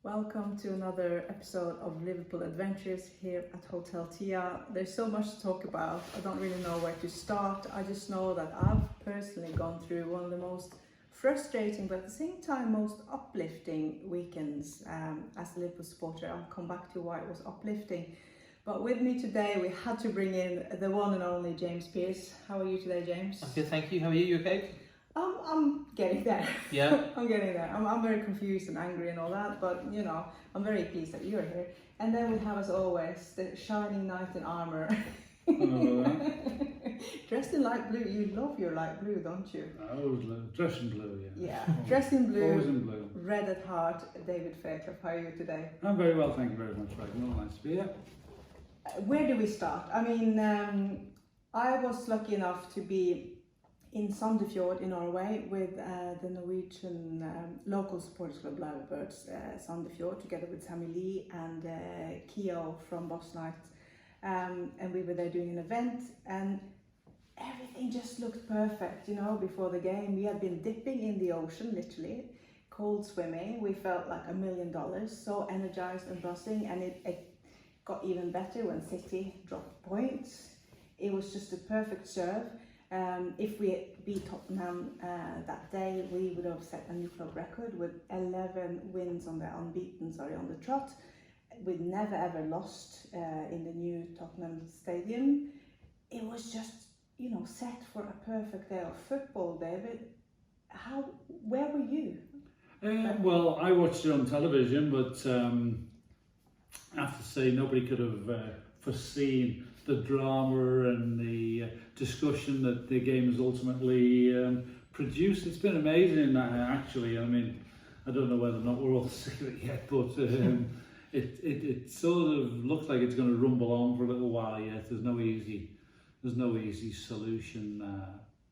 Welcome to another episode of Liverpool Adventures here at Hotel Tia. There's so much to talk about. I don't really know where to start. I just know that I've personally gone through one of the most frustrating but at the same time most uplifting weekends as a Liverpool supporter. I'll come back to why it was uplifting. But with me today we had to bring in the one and only James Pearce. How are you today, James? I'm good, thank you. How are you? You okay? I'm getting there. Yeah. I'm getting there. I'm very confused and angry and all that, but you know, I'm very pleased that you're here. And then we have, as always, the shining knight in armour. Dressed in light blue. You love your light blue, don't you? I always dressed in blue, yeah. Yeah, dressed in blue. Always in blue. Red at heart. David Fairclough, how are you today? I'm very well, thank you very much, Ragnhild. Nice to be here. Where do we start? I mean, I was lucky enough to be in Sandefjord in Norway with the Norwegian local supporters club Liverbirds Sandefjord, together with Sammy Lee and Keo from Boss Night, and we were there doing an event, and everything just looked perfect, you know. Before the game we had been dipping in the ocean, literally cold swimming. We felt like $1 million, so energized and buzzing, and it got even better when City dropped points. It was just a perfect serve. If we beat Tottenham that day, we would have set a new club record with 11 wins on the trot. We'd never ever lost in the new Tottenham stadium. It was just, you know, set for a perfect day of football, David. Where were you? Well, I watched it on television, but I have to say nobody could have foreseen the drama and the discussion that the game has ultimately produced. It's been amazing, actually. I mean, I don't know whether or not we're all sick of it yet, but it sort of looks like it's going to rumble on for a little while yet. There's no easy solution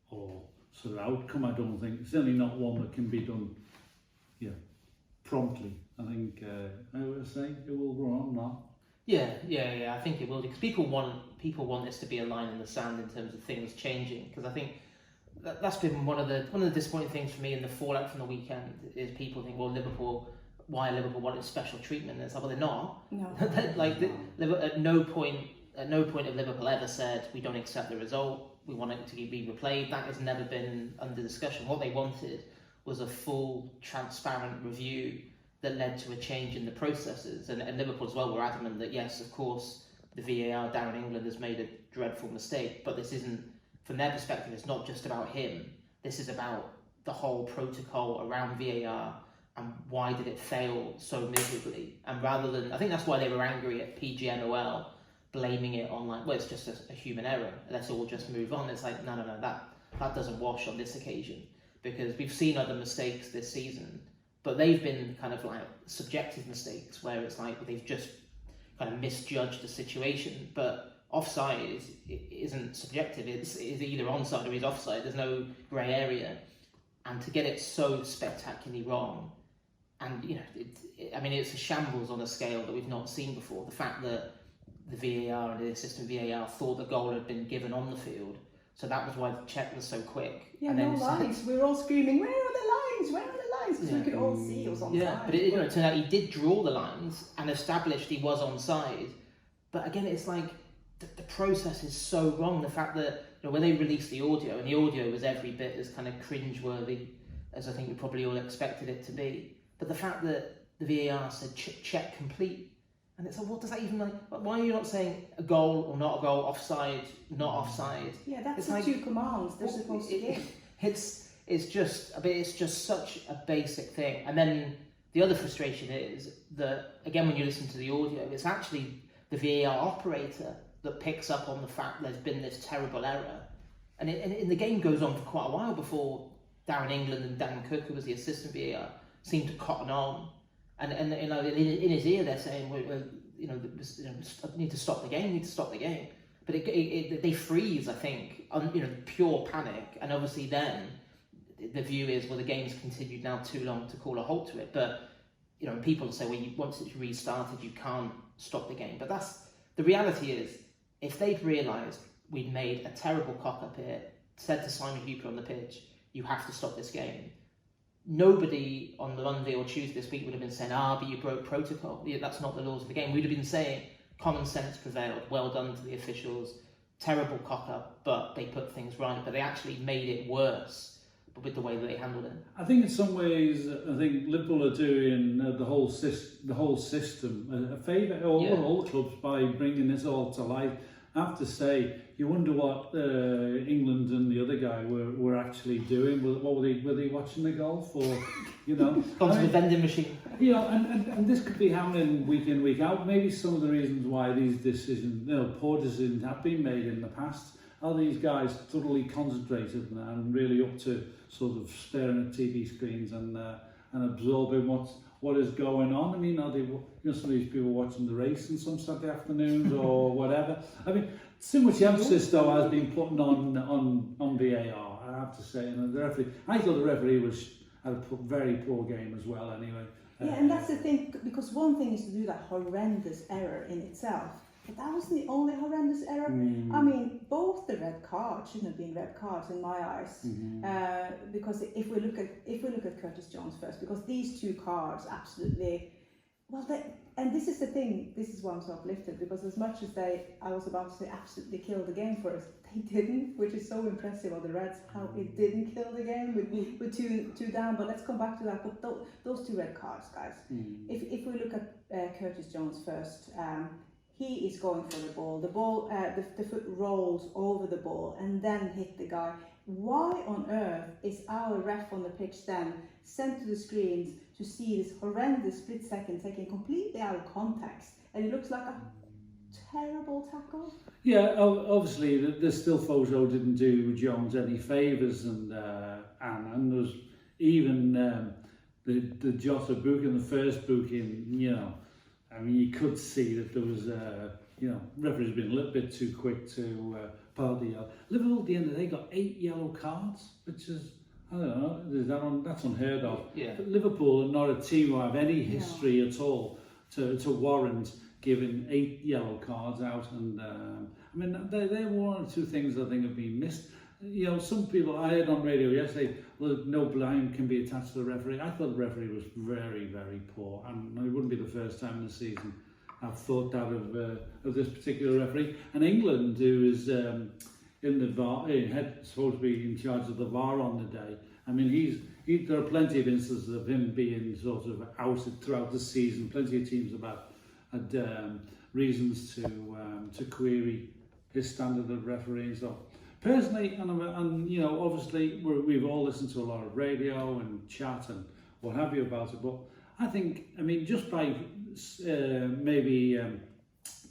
or sort of outcome, I don't think. Certainly not one that can be done promptly. I think I would say it will go on now. Yeah. I think it will, because people want this to be a line in the sand in terms of things changing. Because I think that's been one of the disappointing things for me in the fallout from the weekend is people think, well, why Liverpool wanted special treatment? And it's like, well, they're not. No. At no point have Liverpool ever said we don't accept the result. We want it to be replayed. That has never been under discussion. What they wanted was a full, transparent review that led to a change in the processes. And Liverpool as well were adamant that, yes, of course, the VAR down in England has made a dreadful mistake, but this isn't, from their perspective, it's not just about him. This is about the whole protocol around VAR and why did it fail so miserably. And rather than, I think that's why they were angry at PGMOL, blaming it on like, well, it's just a human error, let's all just move on. It's like, no, that doesn't wash on this occasion, because we've seen other mistakes this season, but they've been kind of like subjective mistakes where it's like they've just kind of misjudged the situation. But offside isn't subjective, it's either onside or he's offside. There's no grey area. And to get it so spectacularly wrong, and you know, it's a shambles on a scale that we've not seen before. The fact that the VAR and the assistant VAR thought the goal had been given on the field, so that was why the check was so quick. Yeah, and no lines. We were all screaming, where are the lines? Where are the lines? Because we could all see it was onside. Yeah, but it turned out he did draw the lines and established he was onside. But again, it's like the process is so wrong. The fact that, you know, when they released the audio, and the audio was every bit as kind of cringeworthy as I think we probably all expected it to be. But the fact that the VAR said check complete, and it's like, what does that even mean? Why are you not saying a goal or not a goal, offside, not offside? Yeah, that's it's the like, two commands they're supposed to give. It's just such a basic thing. And then the other frustration is that, again, when you listen to the audio, it's actually the VAR operator that picks up on the fact there's been this terrible error. And the game goes on for quite a while before Darren England and Dan Cook, who was the assistant VAR, seemed to cotton on. And you know, in his ear they're saying, need to stop the game. But they freeze, I think, on, you know, pure panic. And obviously then the view is, well, the game's continued now too long to call a halt to it. But, you know, people say, well, once it's restarted, you can't stop the game. But the reality is, if they'd realised we'd made a terrible cock-up here, said to Simon Hooper on the pitch, you have to stop this game, nobody on the Monday or Tuesday this week would have been saying, but you broke protocol. Yeah, that's not the laws of the game. We'd have been saying common sense prevailed. Well done to the officials. Terrible cock up, but they put things right. But they actually made it worse with the way that they handled it. I think in some ways, I think Liverpool are doing the whole system a favour, all the clubs, by bringing this all to light. I have to say, you wonder what England and the other guy were actually doing. What were they watching the golf, or Gone to the vending machine. And this could be happening week in, week out. Maybe some of the reasons why these decisions, poor decisions, have been made in the past. Are these guys thoroughly concentrated and really up to sort of staring at TV screens and absorbing what is going on? I mean, are they, some of these people watching the race on some Saturday afternoons or whatever? I mean, too much emphasis though has been put on VAR, I have to say. And the referee, I thought the referee had a very poor game as well. Anyway. Yeah, and that's the thing, because one thing is to do that horrendous error in itself. But that wasn't the only horrendous error. I mean, both the red cards shouldn't have been red cards in my eyes. Because if we look at Curtis Jones first, because these two cards absolutely, and this is the thing. This is why I'm so uplifted, because as much as I was about to say absolutely kill the game for us, they didn't, which is so impressive of the Reds, how it didn't kill the game with two down. But let's come back to that. But those two red cards, guys. If we look at Curtis Jones first. He is going for the ball. The foot rolls over the ball and then hit the guy. Why on earth is our ref on the pitch then sent to the screens to see this horrendous split second taken completely out of context? And it looks like a terrible tackle. Yeah, obviously the still photo didn't do Jones any favours, and there was even the Jota booking, the first booking, I mean, you could see that there was, referees been a little bit too quick to part the yellow. Liverpool at the end of the day got 8 yellow cards, which is, I don't know, that's unheard of. Yeah. But Liverpool are not a team who have any history at all to warrant giving 8 yellow cards out. And I mean, there were one or two things I think have been missed. Some people, I heard on radio yesterday, no blame can be attached to the referee. I thought the referee was very, very poor, and it wouldn't be the first time in the season I've thought that of this particular referee. And England, who is in the VAR, supposed to be in charge of the VAR on the day. I mean, there are plenty of instances of him being sort of outed throughout the season. Plenty of teams have had reasons to query his standard of refereeing. So. Personally, and obviously we've all listened to a lot of radio and chat and what have you about it, but I think, just by maybe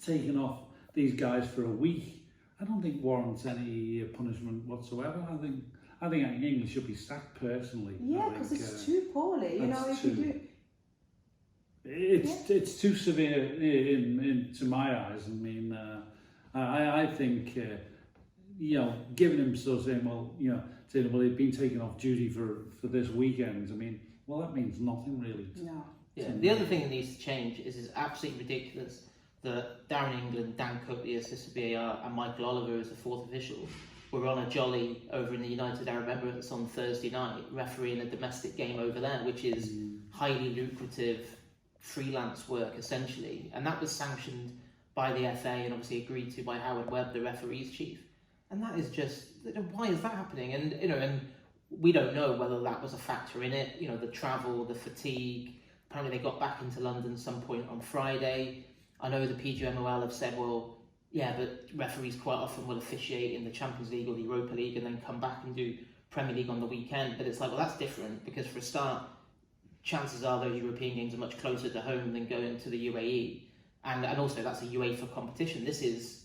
taking off these guys for a week, I don't think warrants any punishment whatsoever. I think England should be sacked personally. Yeah, because it's too poorly. It's too severe to my eyes. I mean, I think. Giving him sort of saying, saying, they've been taken off duty for this weekend. That means nothing really. No. Yeah. The other thing that needs to change is it's absolutely ridiculous that Darren England, Dan Cook, the assistant VAR, and Michael Oliver as the fourth official were on a jolly over in the United Arab Emirates on Thursday night, refereeing a domestic game over there, which is highly lucrative freelance work essentially, and that was sanctioned by the FA and obviously agreed to by Howard Webb, the referees chief. And that is just, why is that happening? And and we don't know whether that was a factor in it. The travel, the fatigue. Apparently they got back into London at some point on Friday. I know the PGMOL have said, but referees quite often will officiate in the Champions League or the Europa League and then come back and do Premier League on the weekend. But it's like, that's different, because for a start, chances are those European games are much closer to home than going to the UAE. And also that's a UEFA competition. This is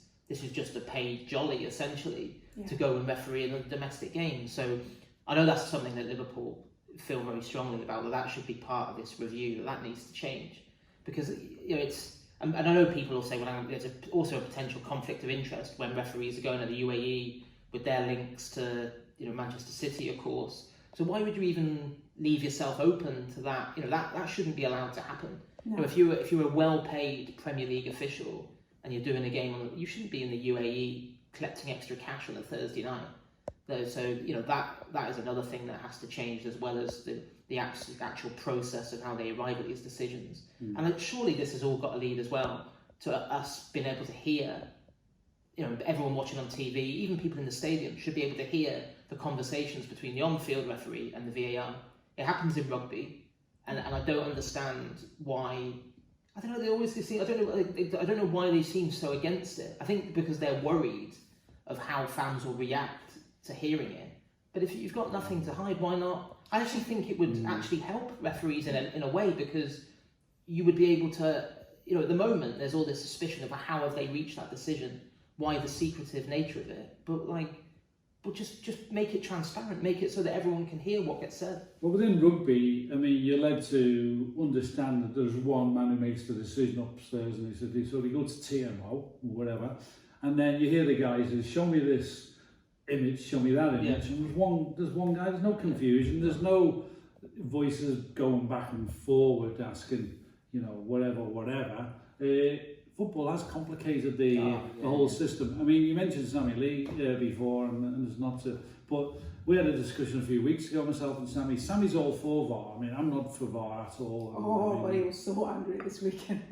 just a paid jolly, essentially, to go and referee in a domestic game. So I know that's something that Liverpool feel very strongly about, that should be part of this review, that needs to change. Because, it's... And I know people will say, there's also a potential conflict of interest when referees are going to the UAE with their links to, Manchester City, of course. So why would you even leave yourself open to that? That shouldn't be allowed to happen. No. If you're a well-paid Premier League official and you're doing a game you shouldn't be in the UAE collecting extra cash on a Thursday night. So that is another thing that has to change, as well as the actual process of how they arrive at these decisions. And surely this has all got to lead as well to us being able to hear, everyone watching on TV, even people in the stadium, should be able to hear the conversations between the on-field referee and the VAR. It happens in rugby, and I don't understand why. I don't know. They always seem. I don't know why they seem so against it. I think because they're worried of how fans will react to hearing it. But if you've got nothing to hide, why not? I actually think it would actually help referees in a way, because you would be able to, at the moment there's all this suspicion of how have they reached that decision, why the secretive nature of it, but just make it transparent, make it so that everyone can hear what gets said. Well, within rugby, I mean, you're led to understand that there's one man who makes the decision upstairs, and he goes to TMO or whatever, and then you hear the guys say, show me this image, show me that image, and there's one guy, there's no confusion, there's no voices going back and forward asking, whatever. Football has complicated the whole system. I mean, you mentioned Sammy Lee before, and there's not to, but we had a discussion a few weeks ago, myself and Sammy. Sammy's all for VAR. I mean, I'm not for VAR at all. But he was so angry this weekend.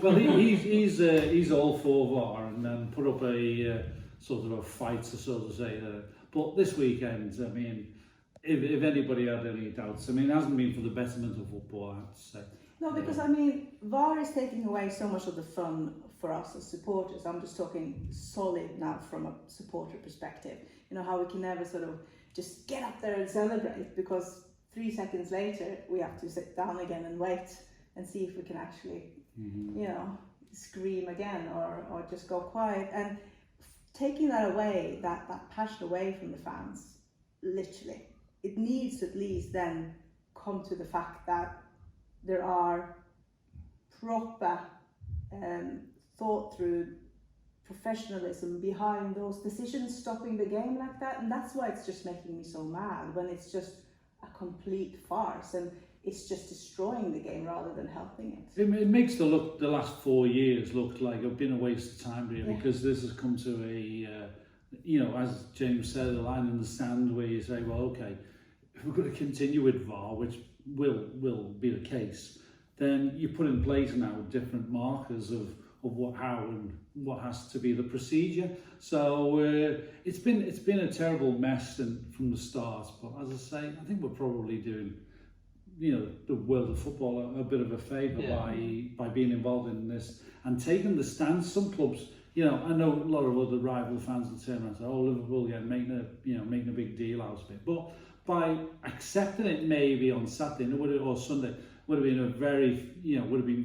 Well, he's all for VAR, and then put up a sort of a fight, so to say. But this weekend, I mean, if anybody had any doubts, I mean, it hasn't been for the betterment of football, I have to say. No, because I mean, VAR is taking away so much of the fun for us as supporters. I'm just talking solid now from a supporter perspective. How we can never sort of just get up there and celebrate, because 3 seconds later we have to sit down again and wait and see if we can actually, scream again or just go quiet. And taking that away, that passion away from the fans, literally, it needs to at least then come to the fact that there are proper thought through professionalism behind those decisions stopping the game like that. And that's why it's just making me so mad, when it's just a complete farce and it's just destroying the game rather than helping it. It makes the last 4 years look like it's been a waste of time, really, because this has come to a, as James said, a line in the sand where you say, well, okay, if we're going to continue with VAR, which will be the case, then you put in place now different markers of how and what has to be the procedure. So it's been a terrible mess from the start. But as I say, I think we're probably doing the world of football a bit of a favour by being involved in this and taking the stance. Some clubs, I know a lot of other rival fans will turn around and say, "Oh, Liverpool, making a big deal out of it." But by accepting it, maybe on Saturday or Sunday, would have been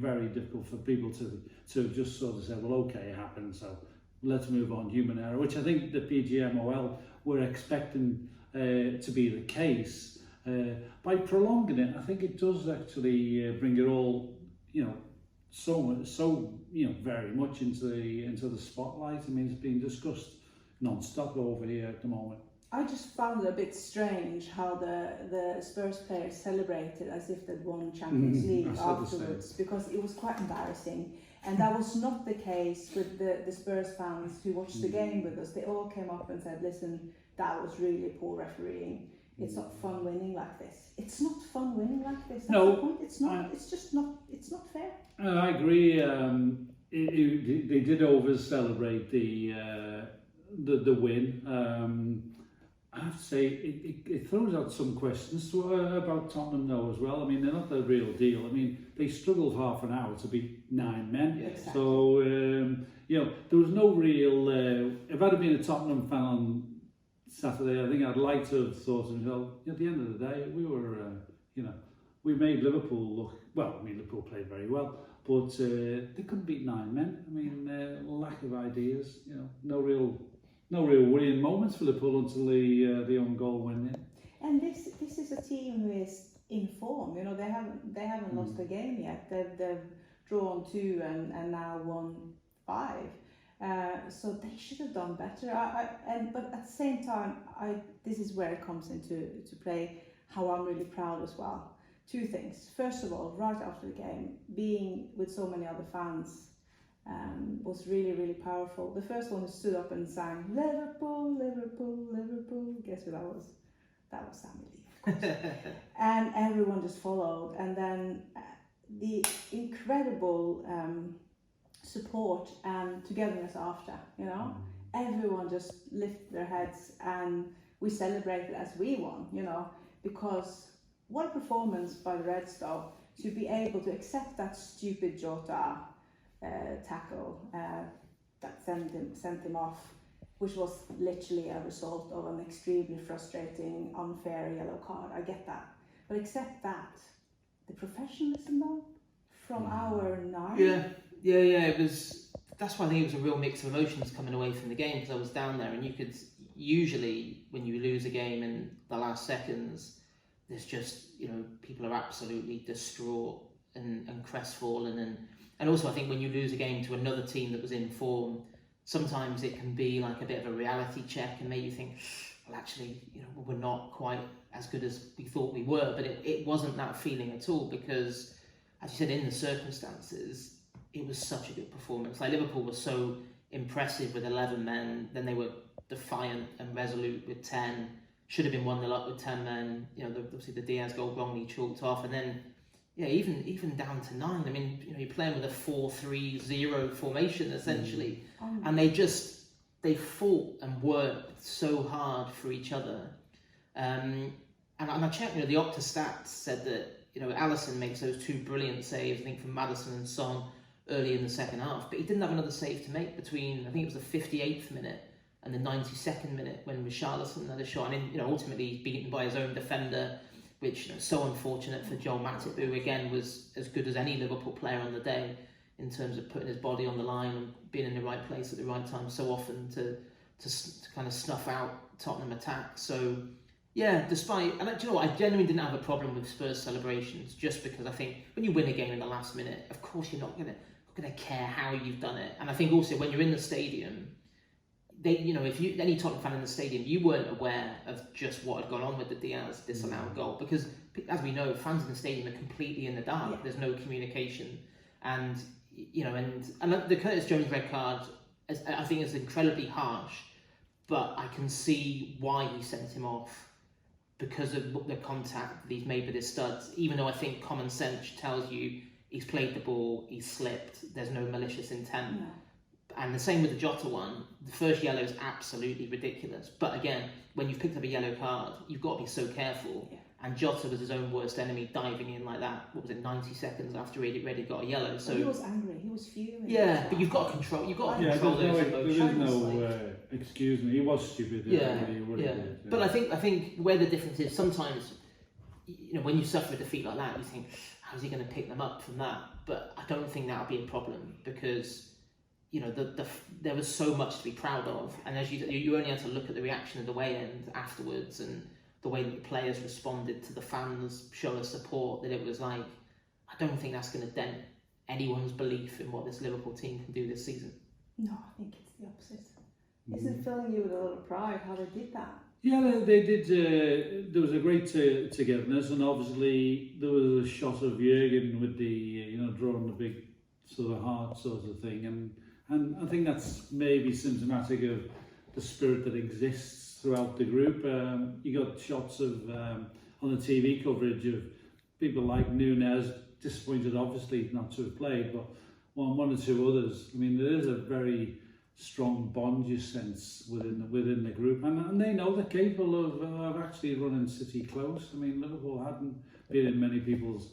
very difficult for people to just sort of say, well, okay, it happened, so let's move on, human error, which I think the PGMOL were expecting to be the case. By prolonging it, I think it does actually bring it all, so very much into the spotlight. I mean, it's being discussed non-stop over here at the moment. I just found it a bit strange how the Spurs players celebrated as if they'd won Champions League afterwards, because it was quite embarrassing. And that was not the case with the Spurs fans who watched the game with us. They all came up and said, listen, that was really poor refereeing. It's not fun winning like this. It's not fun winning like this. That's the point. It's not. It's just not. It's not fair. I agree. They did over celebrate the win. I have to say, it throws out some questions about Tottenham though as well. I mean, they're not the real deal. I mean, they struggled half an hour to beat 9 men. Exactly. So, there was no real... if I'd have been a Tottenham fan on Saturday, I think I'd like to have thought to myself, at the end of the day, we were, we made Liverpool look... Well, I mean, Liverpool played very well, but they couldn't beat 9 men. I mean, lack of ideas, no real worrying moments for Liverpool until the own goal went in. And this is a team who is in form. They haven't lost a game yet. They've drawn 2 and now won 5. So they should have done better. But at the same time, this is where it comes into play. How I'm really proud as well. 2 things. First of all, right after the game, being with so many other fans was really, really powerful. The first one stood up and sang Liverpool, Liverpool, Liverpool. Guess who that was? That was Sammy Lee, of course. And everyone just followed. And then the incredible support and togetherness after, you know. Everyone just lifted their heads and we celebrated as we won, you know, because what a performance by the Reds though, to be able to accept that stupid Jota tackle that sent him off, which was literally a result of an extremely frustrating, unfair yellow card. I get that, but accept that. The professionalism though, from our nine. Yeah. It was. That's why I think it was a real mix of emotions coming away from the game, because I was down there, and you could usually, when you lose a game in the last seconds, there's just, you know, people are absolutely distraught and crestfallen, and also I think when you lose a game to another team that was in form, sometimes it can be like a bit of a reality check and make you think, well, actually, you know, we're not quite as good as we thought we were. But it wasn't that feeling at all, because, as you said, in the circumstances, it was such a good performance. Like, Liverpool was so impressive with 11 men, then they were defiant and resolute with 10. Should have been 1-0 up with 10 men. You know, obviously the Diaz goal wrongly chalked off, and then even down to 9. I mean, you know, you're playing with a 4-3-0 formation essentially, and they fought and worked so hard for each other. And I checked, you know, the Opta stats said that, you know, Alisson makes those 2 brilliant saves, I think, from Maddison and Son early in the second half, but he didn't have another save to make between, I think it was the 58th minute and the 92nd minute when Richarlison had a shot, and, you know, ultimately he's beaten by his own defender, which, you know, so unfortunate for Joel Matip, who again was as good as any Liverpool player on the day in terms of putting his body on the line and being in the right place at the right time so often to kind of snuff out Tottenham attack. So yeah, despite, and do you know what, I genuinely didn't have a problem with Spurs celebrations, just because I think when you win a game in the last minute, of course you're not gonna care how you've done it. And I think also when you're in the stadium, you know, if any Tottenham fan in the stadium, you weren't aware of just what had gone on with the Diaz disallowed goal, because, as we know, fans in the stadium are completely in the dark. There's no communication, and, you know, and the Curtis Jones red card, I think, is incredibly harsh, but I can see why he sent him off, because of the contact that he's made with his studs. Even though I think common sense tells you he's played the ball, he's slipped, there's no malicious intent. And the same with the Jota one. The first yellow is absolutely ridiculous. But again, when you've picked up a yellow card, you've got to be so careful. And Jota was his own worst enemy, diving in like that. What was it, 90 seconds after he'd already got a yellow? So he was angry. He was fuming. Yeah, but you've got to control. You've got to control those emotions. There is no excuse me. He was stupid. But I think where the difference is, sometimes, you know, when you suffer a defeat like that, you think, how's he going to pick them up from that? But I don't think that'll be a problem, because, you know, there was so much to be proud of, and as you only had to look at the reaction of the away end afterwards, and the way that the players responded to the fans' show of support, that it was like, I don't think that's going to dent anyone's belief in what this Liverpool team can do this season. No, I think it's the opposite. Isn't it filling you with a lot of pride how they did that? Yeah, they did. There was a great togetherness, and obviously there was a shot of Jürgen with the, you know, drawing the big sort of heart sort of thing, and I think that's maybe symptomatic of the spirit that exists throughout the group. You got shots of on the TV coverage of people like Nunez, disappointed obviously not to have played, but one or two others. I mean, there is a very strong bond, you sense, within the group, and they know they're capable of actually running City close. I mean, Liverpool hadn't been in many people's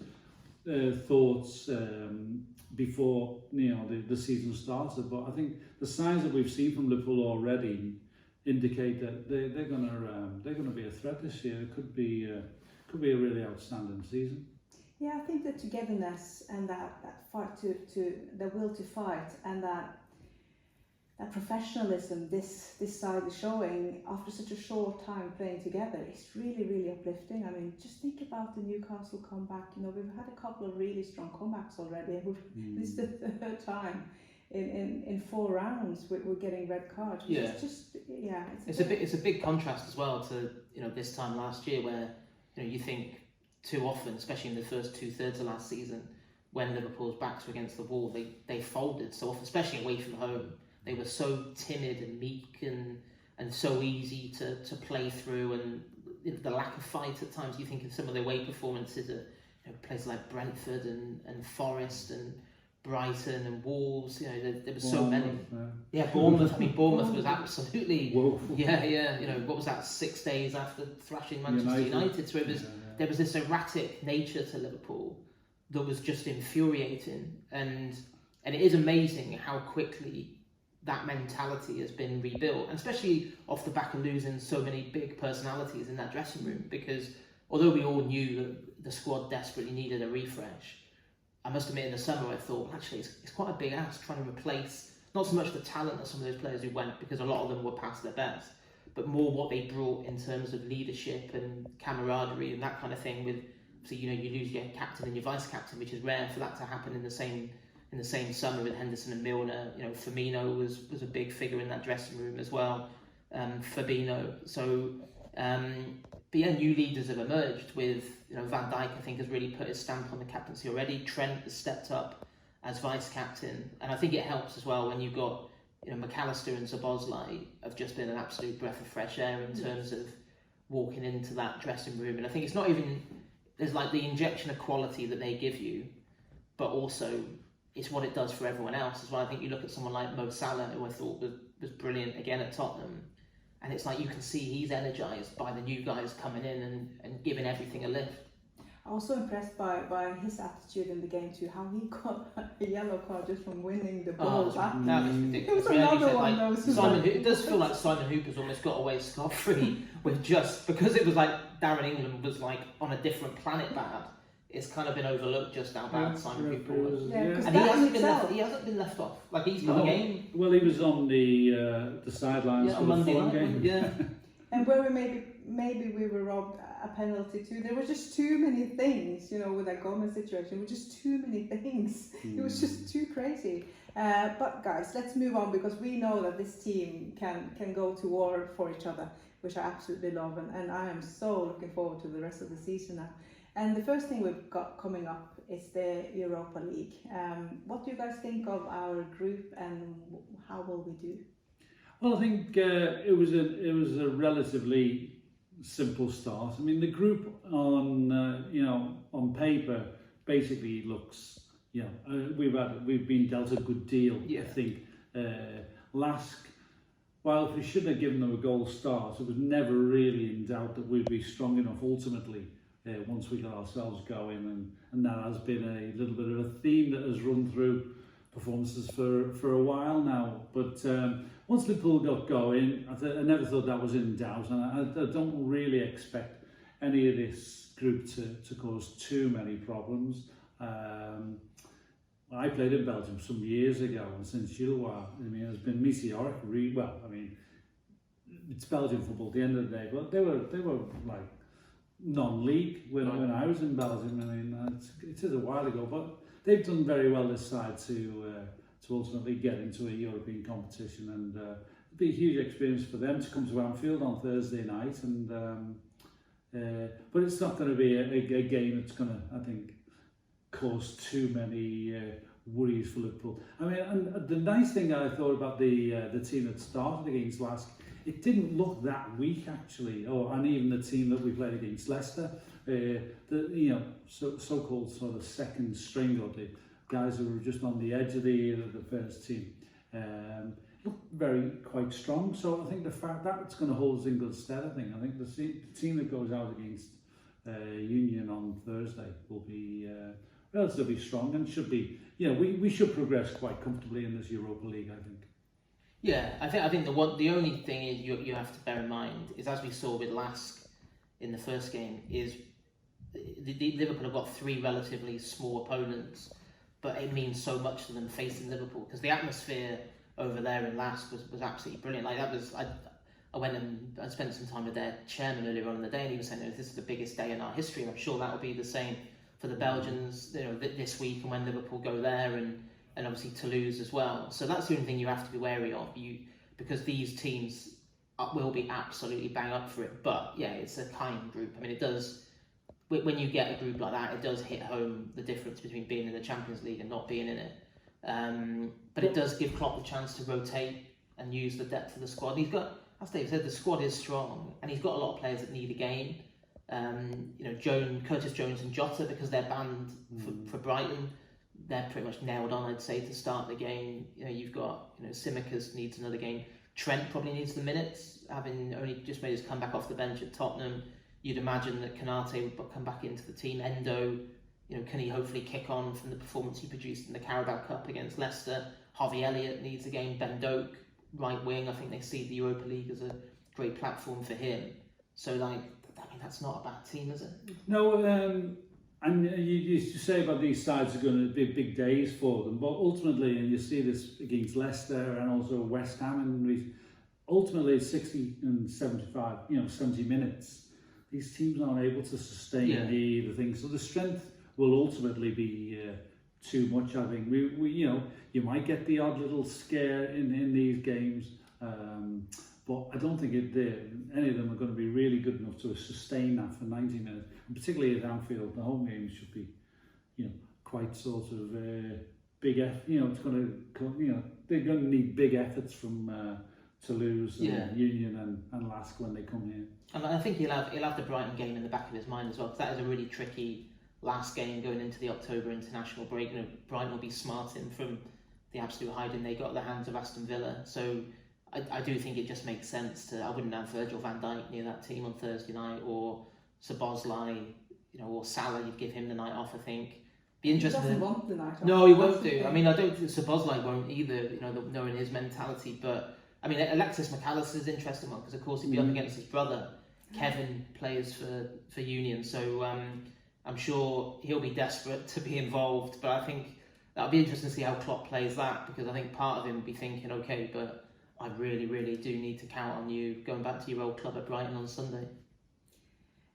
thoughts before, you know, the season started, but I think the signs that we've seen from Liverpool already indicate that they're gonna be a threat this year. It could be a really outstanding season. Yeah, I think the togetherness and that fight to the will to fight, and that professionalism this side is showing after such a short time playing together is really, really uplifting. I mean, just think about the Newcastle comeback. You know, we've had a couple of really strong comebacks already, and this is the third time in 4 rounds we're getting red cards. It's just, it's a big contrast as well to, you know, this time last year, where, you know, you think too often, especially in the first 2/3 of last season, when Liverpool's backs were against the wall, they folded so often, especially away from home. They were so timid and meek and so easy to play through, and the lack of fight at times. You think of some of their away performances at places like Brentford and Forest and Brighton and Wolves. There were so many. Yeah, Bournemouth. I mean, Bournemouth was absolutely woeful. Yeah. What was that? 6 days after thrashing Manchester United. So there was this erratic nature to Liverpool that was just infuriating, and it is amazing how quickly that mentality has been rebuilt, and especially off the back of losing so many big personalities in that dressing room. Because although we all knew that the squad desperately needed a refresh, I must admit in the summer I thought, well, actually it's quite a big ask trying to replace not so much the talent of some of those players who went, because a lot of them were past their best, but more what they brought in terms of leadership and camaraderie and that kind of thing. With you lose your captain and your vice captain, which is rare for that to happen in the same summer with Henderson and Milner. Firmino was a big figure in that dressing room as well. Fabinho. So, but yeah, new leaders have emerged with, Van Dijk, I think, has really put his stamp on the captaincy already. Trent has stepped up as vice captain. And I think it helps as well when you've got, McAllister and Szoboszlai have just been an absolute breath of fresh air in terms of walking into that dressing room. And I think it's not even, there's like the injection of quality that they give you, but also it's what it does for everyone else as well. I think you look at someone like Mo Salah, who I thought was brilliant again at Tottenham, and it's like you can see he's energised by the new guys coming in and giving everything a lift. I was so impressed by his attitude in the game too, how he got a yellow card just from winning the ball. That was ridiculous. It was another one that was it does feel like Simon Hooper's almost got away scot-free with just, because it was like Darren England was like on a different planet bad. It's kind of been overlooked just how bad Simon Hooper was. Yeah, and he hasn't been left off. Like, he's got a game. Well, he was on the sidelines for the Fulham game. Yeah. And where maybe we were robbed a penalty too. There were just too many things, with that Gomez situation. There were just too many things. It was just too crazy. But guys, let's move on, because we know that this team can go to war for each other, which I absolutely love, and I am so looking forward to the rest of the season now. And the first thing we've got coming up is the Europa League. What do you guys think of our group, and how will we do? Well, I think it was a relatively simple start. I mean, the group on paper basically looks, we've been dealt a good deal. Yeah. I think Lask, while we shouldn't have given them a goal start, it was never really in doubt that we'd be strong enough ultimately once we got ourselves going, and that has been a little bit of a theme that has run through performances for a while now. But once Liverpool got going, I never thought that was in doubt, and I don't really expect any of this group to cause too many problems. I played in Belgium some years ago, and since Gillois, it's been meteoric. It's Belgian football at the end of the day, but they were like non-league when I was in Belgium. It is a while ago, but they've done very well this side to ultimately get into a European competition, and it'll be a huge experience for them to come to Anfield on Thursday night. But it's not going to be a game that's going to, I think, cause too many worries for Liverpool. And the nice thing I thought about the team that started against Lask, it didn't look that weak actually, and even the team that we played against, Leicester, the so-called sort of second string, or the guys who were just on the edge of the first team, looked quite strong. So I think the fact that it's going to hold us in good stead. I think the team that goes out against Union on Thursday will be relatively strong, and should be. We should progress quite comfortably in this Europa League, I think. Yeah, I think the only thing is you have to bear in mind is, as we saw with Lask in the first game, is the Liverpool have got 3 relatively small opponents, but it means so much to them facing Liverpool, because the atmosphere over there in Lask was absolutely brilliant. Like, that was, I went and I spent some time with their chairman earlier on in the day, and he was saying, this is the biggest day in our history, and I'm sure that will be the same for the Belgians, this week, and when Liverpool go there, and obviously Toulouse as well. So that's the only thing you have to be wary of, because these teams will be absolutely bang up for it. But yeah, it's a kind group. It does when you get a group like that, it does hit home the difference between being in the Champions League and not being in it. But it does give Klopp the chance to rotate and use the depth of the squad. He's got, as David said, the squad is strong, and he's got a lot of players that need a game. Curtis Jones and Jota, because they're banned for Brighton, they're pretty much nailed on, I'd say, to start the game. You've got, Tsimikas needs another game. Trent probably needs the minutes, having only just made his comeback off the bench at Tottenham. You'd imagine that Konate would come back into the team. Endo, can he hopefully kick on from the performance he produced in the Carabao Cup against Leicester? Harvey Elliott needs a game. Ben Doak, right wing. I think they see the Europa League as a great platform for him. So, that's not a bad team, is it? No, and you used to say about these sides are going to be big days for them, but ultimately, and you see this against Leicester and also West Ham, and ultimately it's 60 and 75, 70 minutes. These teams aren't able to sustain the thing, so the strength will ultimately be too much. I think we you might get the odd little scare in these games, but I don't think any of them are going to be really good enough to sustain that for 90 minutes. And particularly at Anfield, the home games should be, quite sort of big effort. It's going to, they're going to need big efforts from Toulouse, and Union, and Lask when they come here. And I think he'll have the Brighton game in the back of his mind as well, because that is a really tricky last game going into the October international break. Brighton will be smarting from the absolute hiding they got at the hands of Aston Villa. So I do think it just makes sense I wouldn't have Virgil van Dijk near that team on Thursday night, or Szoboszlai, or Salah. You'd give him the night off, I think. Be interesting. He doesn't want the night off. No, he won't do. I mean, I don't think Szoboszlai won't either, knowing his mentality. But, I mean, Alexis McAllister's an interesting one, because, of course, he'd be up against his brother. Kevin plays for Union, so I'm sure he'll be desperate to be involved. But I think that'll be interesting to see how Klopp plays that, because I think part of him will be thinking, okay, but I really, really do need to count on you going back to your old club at Brighton on Sunday.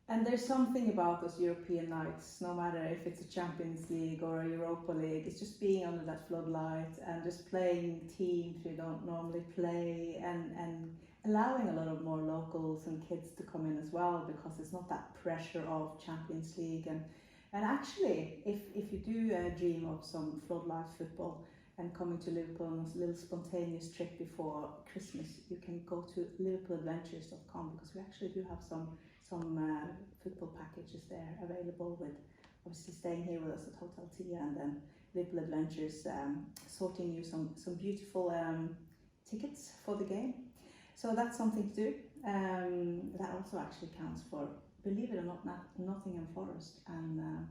And there's something about those European nights, no matter if it's a Champions League or a Europa League, it's just being under that floodlight and just playing teams you don't normally play, and allowing a lot of more locals and kids to come in as well, because it's not that pressure of Champions League. And actually, if you do dream of some floodlight football and coming to Liverpool on a little spontaneous trip before Christmas, you can go to liverpooladventures.com, because we actually do have some football packages there available, with obviously staying here with us at Hotel Tia, and then Liverpool Adventures sorting you some beautiful tickets for the game. So that's something to do. That also actually counts for, believe it or not, Nottingham Forest and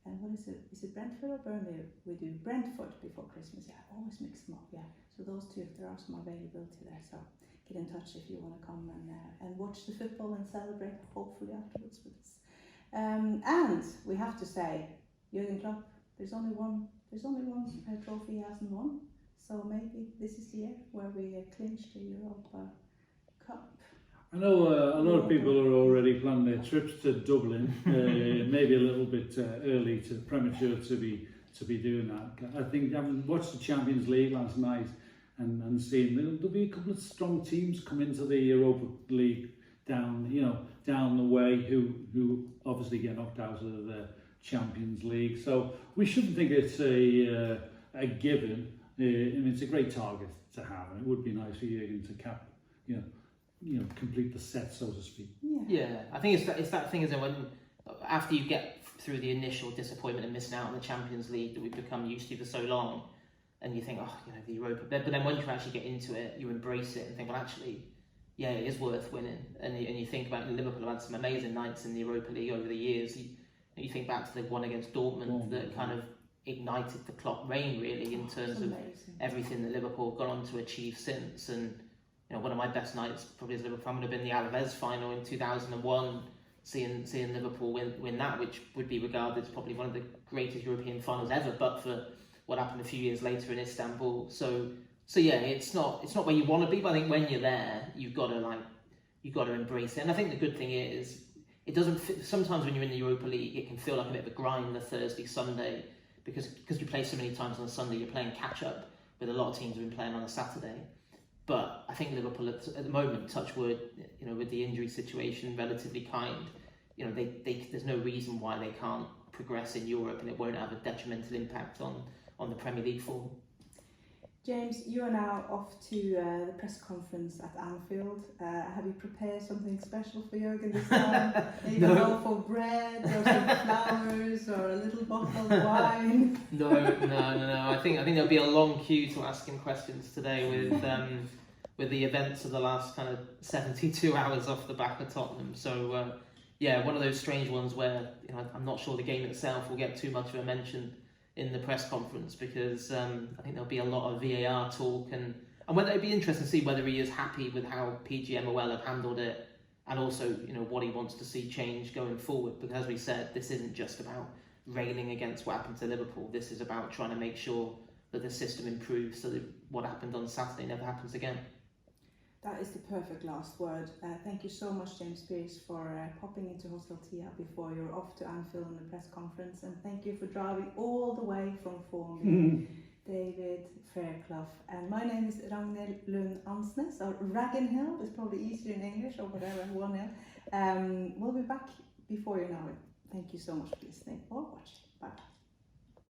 what is it? Is it Brentford or Burnley? We do Brentford before Christmas. Yeah, I always mix them up. Yeah. So those two, there are some availability there. So get in touch if you want to come and watch the football and celebrate, hopefully afterwards with us. And we have to say, Jurgen Klopp, there's only one trophy he hasn't won. So maybe this is the year where we clinch the Europa Cup. I know a lot of people are already planning their trips to Dublin. Maybe a little bit premature to be doing that. I think having watched the Champions League last night and seeing there'll be a couple of strong teams come into the Europa League down the way who obviously get knocked out of the Champions League. So we shouldn't think it's a given. I mean, it's a great target to have, and it would be nice for Jurgen to complete the set, so to speak. Yeah, I think it's that thing, isn't it, when after you get through the initial disappointment and missing out on the Champions League that we've become used to for so long, and you think, the Europa, but then once you actually get into it, you embrace it and think, well, actually, yeah, it is worth winning. And you think about Liverpool have had some amazing nights in the Europa League over the years. You think back to the one against Dortmund that kind of ignited the Klopp reign, really, in terms of everything that Liverpool have gone on to achieve since. And one of my best nights probably as Liverpool fan would have been the Alaves final in 2001, seeing Liverpool win that, which would be regarded as probably one of the greatest European finals ever, but for what happened a few years later in Istanbul. So yeah, it's not where you want to be, but I think when you're there, you've got to embrace it. And I think the good thing is, it doesn't sometimes when you're in the Europa League, it can feel like a bit of a grind the Thursday, Sunday, because you play so many times on a Sunday, you're playing catch up with a lot of teams who've been playing on a Saturday. But I think Liverpool at the moment, touch wood, with the injury situation relatively kind, there's no reason why they can't progress in Europe, and it won't have a detrimental impact on the Premier League form. James, you are now off to the press conference at Anfield. Have you prepared something special for Jürgen this time? Maybe go for bread or some flowers or a little bottle of wine? No. I think there'll be a long queue to ask him questions today with the events of the last kind of 72 hours off the back of Tottenham. So one of those strange ones where I'm not sure the game itself will get too much of a mention in the press conference, because I think there'll be a lot of VAR talk, and whether it'd be interesting to see whether he is happy with how PGMOL have handled it, and also what he wants to see change going forward. Because as we said, this isn't just about railing against what happened to Liverpool. This is about trying to make sure that the system improves so that what happened on Saturday never happens again. That is the perfect last word. Thank you so much, James Pearce, for popping into Hostel Tia before you're off to Anfield in the press conference, and thank you for driving all the way from Formby, David Fairclough. And my name is Ragnhild Lund Ansnes, or Ragnhild is probably easier in English, or whatever, 1-0. We'll be back before you know it. Thank you so much for listening or watching. Bye.